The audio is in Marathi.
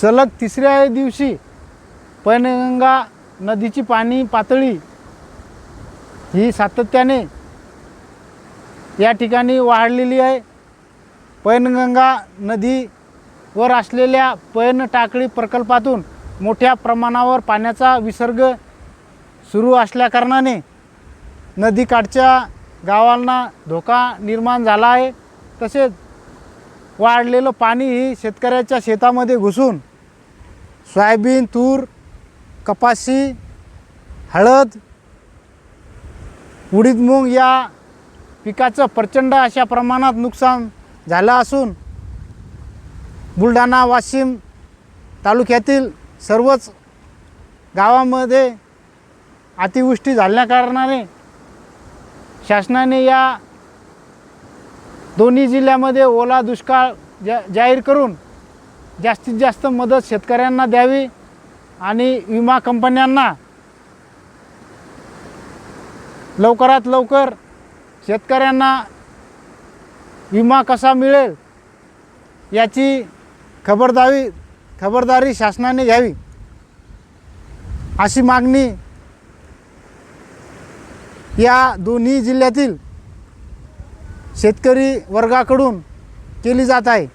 सलग तिसऱ्या दिवशी पैनगंगा नदीची पाणी पातळी ही सातत्याने या ठिकाणी वाढलेली आहे। पैनगंगा नदीवर असलेल्या पैन टाकळी प्रकल्पातून मोठ्या प्रमाणावर पाण्याचा विसर्ग सुरू असल्याकारणाने नदीकाठच्या गावांना धोका निर्माण झाला आहे। तसेच वाढलेलं पाणी ही शेतकऱ्याच्या शेतामध्ये घुसून सोयाबीन, तूर, कपाशी, हळद, उडीद, मूग या पिकाचं प्रचंड अशा प्रमाणात नुकसान झालं असून बुलढाणा, वाशिम तालुक्यातील सर्वच गावामध्ये अतिवृष्टी झाल्याकारणाने शासनाने या दोन्ही जिल्ह्यामध्ये ओला दुष्काळ जाहीर करून जास्तीत जास्त मदत शेतकऱ्यांना द्यावी आणि विमा कंपन्यांना लवकरात लवकर शेतकऱ्यांना विमा कसा मिळेल याची खबरदारी शासनाने घ्यावी अशी मागणी या दोन्ही जिल्ह्यातील शेतकरी वर्गाकडून केली जात आहे।